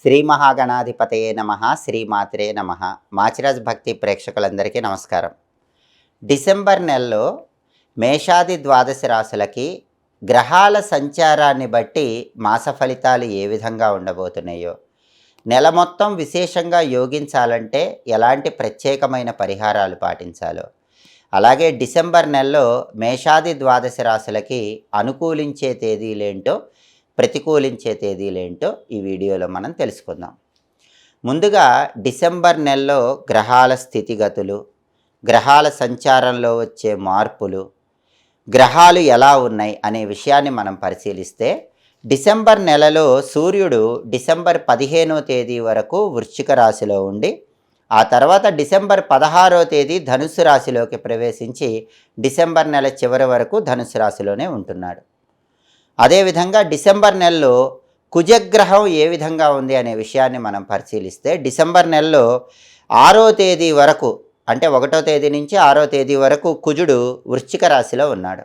శ్రీ మహాగణాధిపతయే నమః. శ్రీమాత్రే నమః. మాచిరాజ్ భక్తి ప్రేక్షకులందరికీ నమస్కారం. డిసెంబర్ నెలలో మేషాది ద్వాదశ రాశులకి గ్రహాల సంచారాన్ని బట్టి మాస ఫలితాలు ఏ విధంగా ఉండబోతున్నాయో, నెల మొత్తం విశేషంగా యోగించాలంటే ఎలాంటి ప్రత్యేకమైన పరిహారాలు పాటించాలో, అలాగే డిసెంబర్ నెలలో మేషాది ద్వాదశ రాశులకి అనుకూలించే తేదీలేంటో, ప్రతికూలించే తేదీలేంటో ఈ వీడియోలో మనం తెలుసుకుందాం. ముందుగా డిసెంబర్ నెలలో గ్రహాల స్థితిగతులు, గ్రహాల సంచారంలో వచ్చే మార్పులు, గ్రహాలు ఎలా ఉన్నాయి అనే విషయాన్ని మనం పరిశీలిస్తే, డిసెంబర్ నెలలో సూర్యుడు డిసెంబర్ 15వ తేదీ వరకు వృశ్చిక రాశిలో ఉండి, ఆ తర్వాత డిసెంబర్ 16వ తేదీ ధనుస్సు రాశిలోకి ప్రవేశించి డిసెంబర్ నెల చివరి వరకు ధనుస్సు రాశిలోనే ఉంటున్నాడు. అదేవిధంగా డిసెంబర్ నెలలో కుజగ్రహం ఏ విధంగా ఉంది అనే విషయాన్ని మనం పరిశీలిస్తే, డిసెంబర్ నెలలో 6వ తేదీ వరకు, అంటే 1వ తేదీ నుంచి 6వ తేదీ వరకు కుజుడు వృశ్చిక రాశిలో ఉన్నాడు.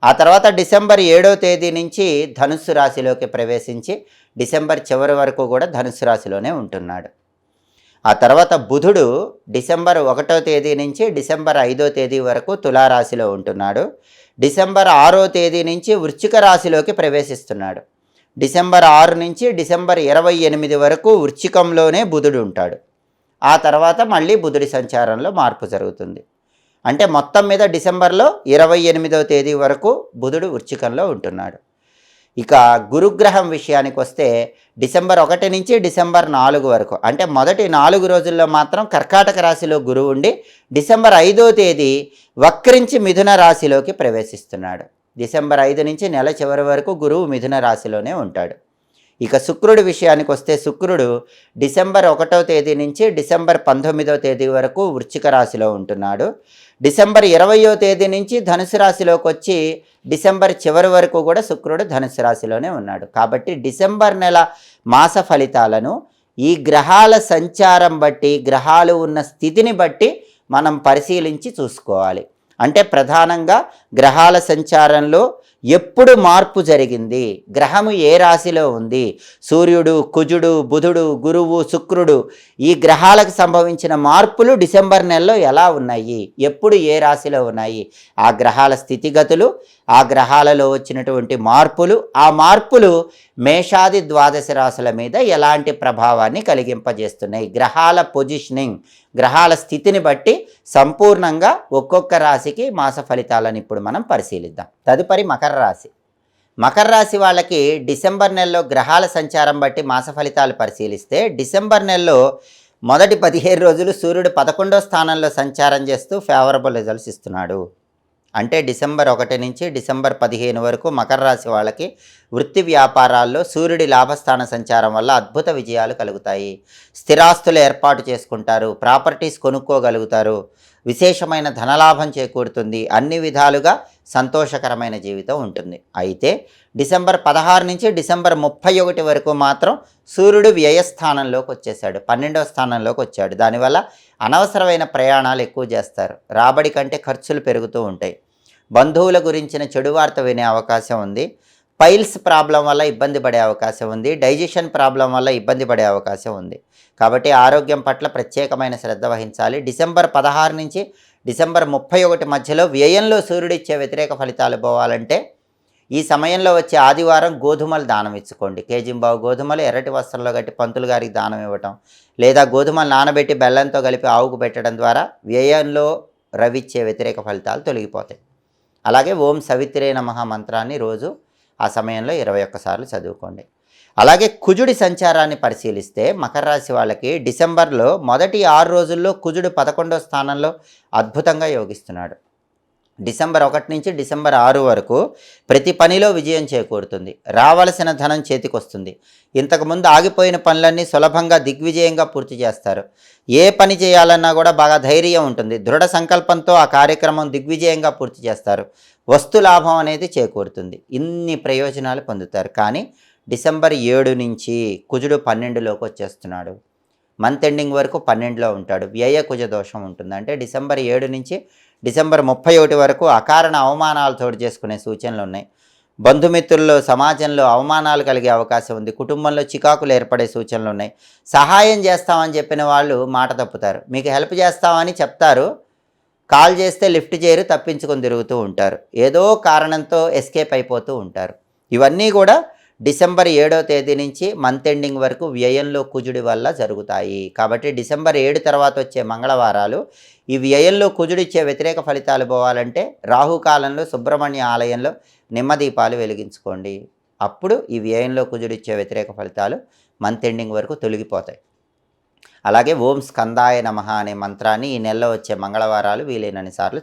ఆ తర్వాత డిసెంబర్ 7వ తేదీ నుంచి ధనుస్సు రాశిలోకి ప్రవేశించి డిసెంబర్ చివరి వరకు కూడా ధనుస్సు రాశిలోనే ఉంటున్నాడు. ఆ తర్వాత బుధుడు డిసెంబర్ 1వ తేదీ నుంచి డిసెంబర్ 5వ తేదీ వరకు తులారాశిలో ఉంటున్నాడు. డిసెంబర్ 6వ తేదీ నుంచి వృశ్చిక రాశిలోకి ప్రవేశిస్తున్నాడు. డిసెంబర్ 6 నుంచి డిసెంబర్ 28 వరకు వృశ్చికంలోనే బుధుడు ఉంటాడు. ఆ తర్వాత మళ్ళీ బుధుడి సంచారంలో మార్పు జరుగుతుంది. అంటే మొత్తం మీద డిసెంబర్లో 28వ తేదీ వరకు బుధుడు వృశ్చికంలో ఉంటున్నాడు. ఇక గురుగ్రహం విషయానికి వస్తే, డిసెంబర్ 1 నుంచి డిసెంబర్ 4 వరకు, అంటే మొదటి 4 రోజుల్లో మాత్రం కర్కాటక రాశిలో గురువు ఉండి డిసెంబర్ 5వ తేదీ వక్రించి మిథున రాశిలోకి ప్రవేశిస్తున్నాడు. డిసెంబర్ 5 నుంచి నెల చివరి వరకు గురువు మిథున రాశిలోనే ఉంటాడు. ఇక శుక్రుడి విషయానికి వస్తే, శుక్రుడు డిసెంబర్ 1వ తేదీ నుంచి డిసెంబర్ 19వ తేదీ వరకు వృశ్చిక రాశిలో ఉంటున్నాడు. డిసెంబర్ 20వ తేదీ నుంచి ధనుసు రాశిలోకి వచ్చి డిసెంబర్ చివరి వరకు కూడా శుక్రుడు ధనుసు రాశిలోనే ఉన్నాడు. కాబట్టి డిసెంబర్ నెల మాస ఫలితాలను ఈ గ్రహాల సంచారం బట్టి, గ్రహాలు ఉన్న స్థితిని బట్టి మనం పరిశీలించి చూసుకోవాలి. అంటే ప్రధానంగా గ్రహాల సంచారంలో ఎప్పుడు మార్పు జరిగింది, గ్రహము ఏ రాశిలో ఉంది, సూర్యుడు, కుజుడు, బుధుడు, గురువు, శుక్రుడు, ఈ గ్రహాలకు సంభవించిన మార్పులు డిసెంబర్ నెలలో ఎలా ఉన్నాయి, ఎప్పుడు ఏ రాశిలో ఉన్నాయి, ఆ గ్రహాల స్థితిగతులు, ఆ గ్రహాలలో వచ్చినటువంటి మార్పులు, ఆ మార్పులు మేషాది ద్వాదశ రాశుల మీద ఎలాంటి ప్రభావాన్ని కలిగింపజేస్తున్నాయి, గ్రహాల పొజిషనింగ్, గ్రహాల స్థితిని బట్టి సంపూర్ణంగా ఒక్కొక్క రాశికి మాస ఫలితాలను ఇప్పుడు మనం పరిశీలిద్దాం. తదుపరి మకర రాశి. మకర రాశి వాళ్ళకి డిసెంబర్ నెలలో గ్రహాల సంచారం బట్టి మాస ఫలితాలు పరిశీలిస్తే, డిసెంబర్ నెలలో మొదటి 15 రోజులు సూర్యుడు 11వ స్థానంలో సంచారం చేస్తూ ఫేవరబుల్ రిజల్ట్స్ ఇస్తున్నాడు. అంటే డిసెంబర్ 1 నుంచి డిసెంబర్ 15 వరకు మకర రాశి వాళ్ళకి వృత్తి వ్యాపారాల్లో సూర్యుడి లాభస్థాన సంచారం వల్ల అద్భుత విజయాలు కలుగుతాయి. స్థిరాస్తులు ఏర్పాటు చేసుకుంటారు, ప్రాపర్టీస్ కొనుక్కోగలుగుతారు, విశేషమైన ధనలాభం చేకూరుతుంది, అన్ని విధాలుగా సంతోషకరమైన జీవితం ఉంటుంది. అయితే డిసెంబర్ 16 నుంచి డిసెంబర్ 31 వరకు మాత్రం సూర్యుడు వ్యయస్థానంలోకి వచ్చేసాడు, 12వ స్థానంలోకి వచ్చాడు. దానివల్ల అనవసరమైన ప్రయాణాలు ఎక్కువ చేస్తారు, రాబడి కంటే ఖర్చులు పెరుగుతూ ఉంటాయి, బంధువుల గురించిన చెడు వార్త వినే అవకాశం ఉంది, పైల్స్ ప్రాబ్లం వల్ల ఇబ్బంది పడే అవకాశం ఉంది, డైజెషన్ ప్రాబ్లం వల్ల ఇబ్బంది పడే అవకాశం ఉంది. కాబట్టి ఆరోగ్యం పట్ల ప్రత్యేకమైన శ్రద్ధ వహించాలి. డిసెంబర్ 16 నుంచి డిసెంబర్ 31 మధ్యలో వ్యయంలో సూర్యుడు ఇచ్చే వ్యతిరేక ఫలితాలు పోవాలంటే ఈ సమయంలో వచ్చే ఆదివారం గోధుమలు దానం ఇచ్చుకోండి. కేజింబావు గోధుమలు ఎర్రటి వస్త్రంలో కట్టి పంతులు గారికి దానం ఇవ్వటం, లేదా గోధుమలు నానబెట్టి బెల్లంతో కలిపి ఆవుకు పెట్టడం ద్వారా వ్యయంలో రవిచ్చే వ్యతిరేక ఫలితాలు తొలగిపోతాయి. అలాగే ఓం సవిత్రే నమః మంత్రాన్ని రోజు ఆ సమయంలో 21 సార్లు చదువుకోండి. అలాగే కుజుడి సంచారాన్ని పరిశీలిస్తే, మకర రాశి వాళ్ళకి డిసెంబర్లో మొదటి 6 రోజుల్లో కుజుడు 11వ స్థానంలో అద్భుతంగా యోగిస్తున్నాడు. డిసెంబర్ 1 నుంచి డిసెంబర్ 6 వరకు ప్రతి పనిలో విజయం చేకూరుతుంది, రావలసిన ధనం చేతికొస్తుంది, ఇంతకుముందు ఆగిపోయిన పనులన్నీ సులభంగా దిగ్విజయంగా పూర్తి చేస్తారు, ఏ పని చేయాలన్నా కూడా బాగా ధైర్యం ఉంటుంది, దృఢ సంకల్పంతో ఆ కార్యక్రమం దిగ్విజయంగా పూర్తి చేస్తారు, వస్తు లాభం అనేది చేకూరుతుంది, ఇన్ని ప్రయోజనాలు పొందుతారు. కానీ డిసెంబర్ 7 నుంచి కుజుడు 12లోకి వచ్చేస్తున్నాడు, మంత్ ఎండింగ్ వరకు 12లో ఉంటాడు, వ్యయ కుజ దోషం ఉంటుంది. అంటే డిసెంబర్ 7 నుంచి డిసెంబర్ 31 వరకు అకారణ అవమానాలు చోటు చేసుకునే సూచనలు ఉన్నాయి. బంధుమిత్రుల్లో సమాజంలో అవమానాలు కలిగే అవకాశం ఉంది. కుటుంబంలో చికాకులు ఏర్పడే సూచనలు ఉన్నాయి. సహాయం చేస్తామని చెప్పిన వాళ్ళు మాట తప్పుతారు. మీకు హెల్ప్ చేస్తామని చెప్తారు, కాల్ చేస్తే లిఫ్ట్ చేయరు, తప్పించుకొని తిరుగుతూ ఉంటారు. ఏదో కారణంతో ఎస్కేప్ అయిపోతూ ఉంటారు. ఇవన్నీ కూడా డిసెంబర్ 7వ తేదీ నుంచి మంత్ ఎండింగ్ వరకు వ్యయంలో కుజుడి వల్ల జరుగుతాయి. కాబట్టి డిసెంబర్ 7 తర్వాత వచ్చే మంగళవారాలు ఈ వ్యయంలో కుజుడిచ్చే వ్యతిరేక ఫలితాలు పోవాలంటే రాహుకాలంలో సుబ్రహ్మణ్య ఆలయంలో నిమ్మదీపాలు వెలిగించుకోండి. అప్పుడు ఈ వ్యయంలో కుజుడిచ్చే వ్యతిరేక ఫలితాలు మంత్ ఎండింగ్ వరకు తొలగిపోతాయి. అలాగే ఓం స్కందాయ నమః అనే మంత్రాన్ని ఈ నెలలో వచ్చే మంగళవారాలు వీలైనన్ని సార్లు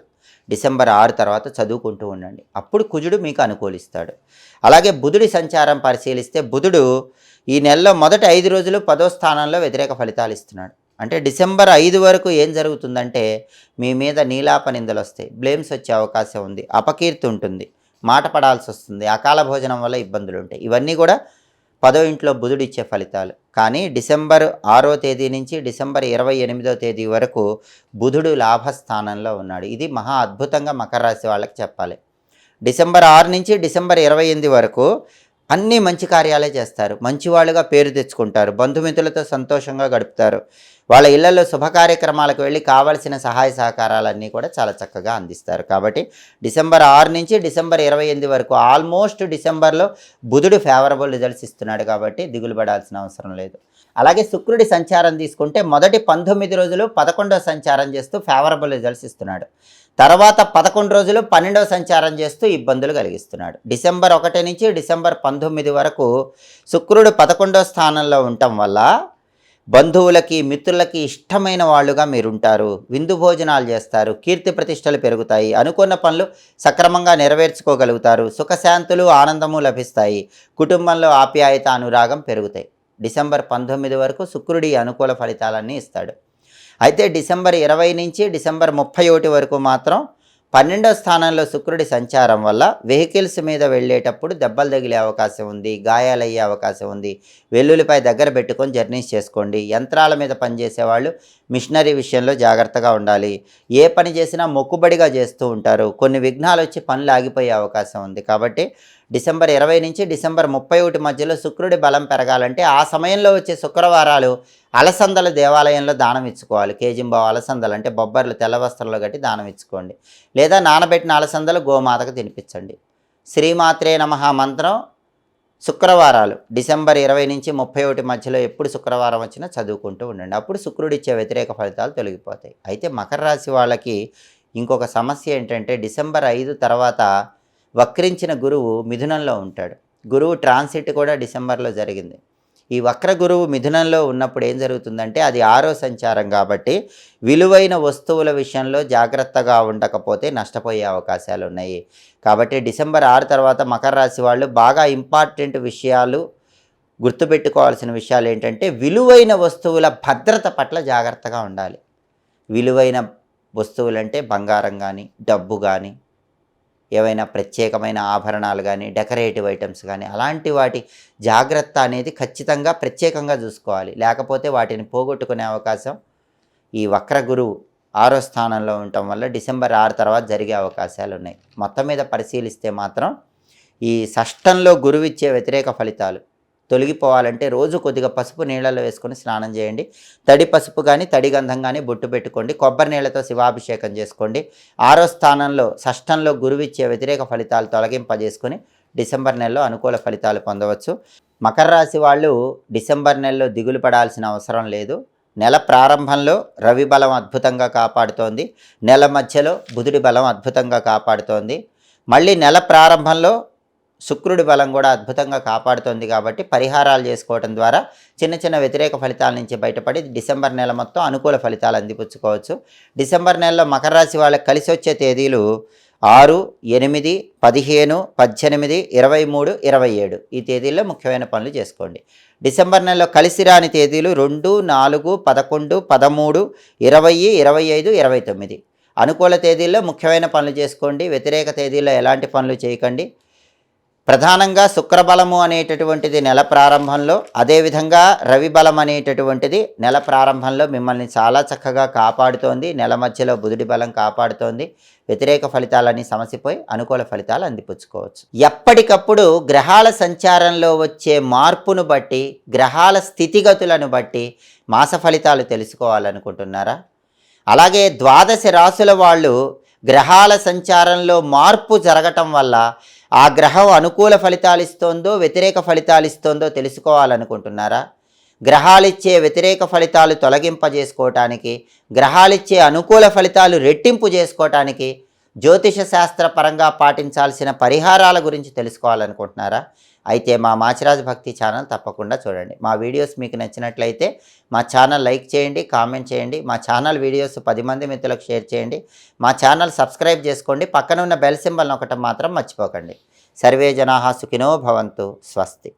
డిసెంబర్ 6 తర్వాత చదువుకుంటూ ఉండండి. అప్పుడు కుజుడు మీకు అనుకూలిస్తాడు. అలాగే బుధుడి సంచారం పరిశీలిస్తే బుధుడు ఈ నెలలో మొదటి 5 రోజులు 10వ స్థానంలో వ్యతిరేక ఫలితాలు ఇస్తున్నాడు. అంటే డిసెంబర్ 5 వరకు ఏం జరుగుతుందంటే మీ మీద నీలాప నిందలు వస్తాయి, బ్లేమ్స్ వచ్చే అవకాశం ఉంది, అపకీర్తి ఉంటుంది, మాట పడాల్సి వస్తుంది, అకాల భోజనం వల్ల ఇబ్బందులు ఉంటాయి. ఇవన్నీ కూడా 10వ ఇంట్లో బుధుడు ఇచ్చే ఫలితాలు. కానీ డిసెంబర్ 6వ తేదీ నుంచి డిసెంబర్ 28వ తేదీ వరకు బుధుడు లాభస్థానంలో ఉన్నాడు. ఇది మహా అద్భుతంగా మకర రాశి వాళ్ళకి చెప్పాలి. డిసెంబర్ 6 నుంచి డిసెంబర్ 28 వరకు అన్నీ మంచి కార్యాలే చేస్తారు, మంచివాళ్ళుగా పేరు తెచ్చుకుంటారు, బంధుమిత్రులతో సంతోషంగా గడుపుతారు, వాళ్ళ ఇళ్లలో శుభ కార్యక్రమాలకు వెళ్ళి కావాల్సిన సహాయ సహకారాలన్నీ కూడా చాలా చక్కగా అందిస్తారు. కాబట్టి డిసెంబర్ 6 నుంచి డిసెంబర్ 28 వరకు ఆల్మోస్ట్ డిసెంబర్లో బుధుడు ఫేవరబుల్ రిజల్ట్స్ ఇస్తున్నాడు. కాబట్టి దిగులు పడాల్సిన అవసరం లేదు. అలాగే శుక్రుడి సంచారం తీసుకుంటే మొదటి 19 రోజులు 11వ సంచారం చేస్తూ ఫేవరబుల్ రిజల్ట్స్ ఇస్తున్నాడు. తర్వాత 11 రోజులు 12వ సంచారం చేస్తూ ఇబ్బందులు కలిగిస్తున్నాడు. డిసెంబర్ 1 నుంచి డిసెంబర్ 19 వరకు శుక్రుడు 11వ స్థానంలో ఉండటం వల్ల బంధువులకి మిత్రులకి ఇష్టమైన వాళ్ళుగా మీరుంటారు, విందు భోజనాలు చేస్తారు, కీర్తి ప్రతిష్టలు పెరుగుతాయి, అనుకున్న పనులు సక్రమంగా నెరవేర్చుకోగలుగుతారు, సుఖశాంతులు ఆనందము లభిస్తాయి, కుటుంబంలో ఆప్యాయత అనురాగం పెరుగుతాయి. డిసెంబర్ 19 వరకు శుక్రుడి అనుకూల ఫలితాలన్నీ ఇస్తాడు. అయితే డిసెంబర్ 20 నుంచి డిసెంబర్ 31 వరకు మాత్రం 12వ స్థానంలో శుక్రుడి సంచారం వల్ల వెహికల్స్ మీద వెళ్ళేటప్పుడు దెబ్బలు తగిలే అవకాశం ఉంది, గాయాలయ్యే అవకాశం ఉంది. వెల్లుల్లిపై దగ్గర పెట్టుకొని జర్నీస్ చేసుకోండి. యంత్రాల మీద పనిచేసేవాళ్ళు మిషనరీ విషయంలో జాగ్రత్తగా ఉండాలి. ఏ పని చేసినా మొక్కుబడిగా చేస్తూ ఉంటారు, కొన్ని విఘ్నాలు వచ్చి పనులు ఆగిపోయే అవకాశం ఉంది. కాబట్టి డిసెంబర్ 20 నుంచి డిసెంబర్ 31 మధ్యలో శుక్రుడి బలం పెరగాలంటే ఆ సమయంలో వచ్చే శుక్రవారాలు అలసందలు దేవాలయంలో దానం ఇచ్చుకోవాలి. కేజింబావు అలసందలు అంటే బొబ్బర్లు తెల్ల వస్త్రంలో కట్టి దానం ఇచ్చుకోండి. లేదా నానబెట్టిన అలసందలు గోమాతకు తినిపించండి. శ్రీమాత్రే నమః మంత్రం శుక్రవారాలు డిసెంబర్ 20 నుంచి 31 మధ్యలో ఎప్పుడు శుక్రవారం వచ్చినా చదువుకుంటూ ఉండండి. అప్పుడు శుక్రుడు ఇచ్చే వ్యతిరేక ఫలితాలు తొలగిపోతాయి. అయితే మకర రాశి వాళ్ళకి ఇంకొక సమస్య ఏంటంటే డిసెంబర్ 5 తర్వాత వక్రించిన గురువు మిథునంలో ఉంటాడు. గురువు ట్రాన్సిట్ కూడా డిసెంబర్లో జరిగింది. ఈ వక్ర గురువు మిథునంలో ఉన్నప్పుడు ఏం జరుగుతుందంటే అది 6వ సంచారం కాబట్టి విలువైన వస్తువుల విషయంలో జాగ్రత్తగా ఉండకపోతే నష్టపోయే అవకాశాలు ఉన్నాయి. కాబట్టి డిసెంబర్ 6 తర్వాత మకర రాశి వాళ్ళు బాగా ఇంపార్టెంట్ విషయాలు గుర్తుపెట్టుకోవాల్సిన విషయాలు ఏంటంటే విలువైన వస్తువుల భద్రత పట్ల జాగ్రత్తగా ఉండాలి. విలువైన వస్తువులంటే బంగారం కానీ, డబ్బు కానీ, ఏవైనా ప్రత్యేకమైన ఆభరణాలు కానీ, డెకరేటివ్ ఐటమ్స్ కానీ, అలాంటి వాటి జాగ్రత్త అనేది ఖచ్చితంగా ప్రత్యేకంగా చూసుకోవాలి. లేకపోతే వాటిని పోగొట్టుకునే అవకాశం ఈ వక్ర గురువు 6వ స్థానంలో ఉండటం వల్ల డిసెంబర్ 6 తర్వాత జరిగే అవకాశాలు ఉన్నాయి. మొత్తం మీద పరిశీలిస్తే మాత్రం ఈ షష్టంలో గురువు ఇచ్చే వ్యతిరేక ఫలితాలు తొలగిపోవాలంటే రోజు కొద్దిగా పసుపు నీళ్ళలో వేసుకొని స్నానం చేయండి. తడి పసుపు కానీ తడి గంధం కానీ బొట్టు పెట్టుకోండి. కొబ్బరి నీళ్ళతో శివాభిషేకం చేసుకోండి. 6వ స్థానంలో షష్టంలో గురువిచ్చే వ్యతిరేక ఫలితాలు తొలగింపజేసుకొని డిసెంబర్ నెలలో అనుకూల ఫలితాలు పొందవచ్చు. మకర రాశి వాళ్ళు డిసెంబర్ నెలలో దిగులు పడాల్సిన అవసరం లేదు. నెల ప్రారంభంలో రవి బలం అద్భుతంగా కాపాడుతోంది, నెల మధ్యలో బుధుడి బలం అద్భుతంగా కాపాడుతోంది, మళ్ళీ నెల ప్రారంభంలో శుక్రుడి బలం కూడా అద్భుతంగా కాపాడుతోంది. కాబట్టి పరిహారాలు చేసుకోవడం ద్వారా చిన్న చిన్న వ్యతిరేక ఫలితాల నుంచి బయటపడి డిసెంబర్ నెల మొత్తం అనుకూల ఫలితాలు అందిపుచ్చుకోవచ్చు. డిసెంబర్ నెలలో మకర రాశి వాళ్ళకి కలిసి వచ్చే తేదీలు 6, 8, 15, 18, 23, 27 ఈ తేదీల్లో ముఖ్యమైన పనులు చేసుకోండి. డిసెంబర్ నెలలో కలిసి రాని తేదీలు 2, 4, 11, 13, 20, 25, 29 అనుకూల తేదీల్లో ముఖ్యమైన పనులు చేసుకోండి. వ్యతిరేక తేదీల్లో ఎలాంటి పనులు చేయకండి. ప్రధానంగా శుక్రబలము అనేటటువంటిది నెల ప్రారంభంలో, అదేవిధంగా రవి బలం అనేటటువంటిది నెల ప్రారంభంలో మిమ్మల్ని చాలా చక్కగా కాపాడుతోంది. నెల మధ్యలో బుధుడి బలం కాపాడుతోంది. వ్యతిరేక ఫలితాలన్నీ సమసిపోయి అనుకూల ఫలితాలు అందిపుచ్చుకోవచ్చు. ఎప్పటికప్పుడు గ్రహాల సంచారంలో వచ్చే మార్పును బట్టి, గ్రహాల స్థితిగతులను బట్టి మాస ఫలితాలు తెలుసుకోవాలనుకుంటున్నారా? అలాగే ద్వాదశ రాశుల వాళ్ళు గ్రహాల సంచారంలో మార్పు జరగటం వల్ల ఆ గ్రహం అనుకూల ఫలితాలు ఇస్తోందో వ్యతిరేక ఫలితాలు ఇస్తోందో తెలుసుకోవాలనుకుంటున్నారా? గ్రహాలిచ్చే వ్యతిరేక ఫలితాలు తొలగింపజేసుకోవటానికి, గ్రహాలిచ్చే అనుకూల ఫలితాలు రెట్టింపు చేసుకోవటానికి జ్యోతిష శాస్త్ర పరంగా పాటించాల్సిన పరిహారాల గురించి తెలుసుకోవాలనుకుంటున్నారా? అయితే మా మాచిరాజ్ భక్తి ఛానల్ తప్పకుండా చూడండి. మా వీడియోస్ మీకు నచ్చినట్లయితే మా ఛానల్ లైక్ చేయండి, కామెంట్ చేయండి. మా ఛానల్ వీడియోస్ 10 మంది మిత్రులకు షేర్ చేయండి. మా ఛానల్ సబ్స్క్రైబ్ చేసుకోండి. పక్కన ఉన్న బెల్ సింబల్ నొక్కటం మాత్రం మర్చిపోకండి. సర్వే జనాః సుఖినో భవంతు. స్వస్తి.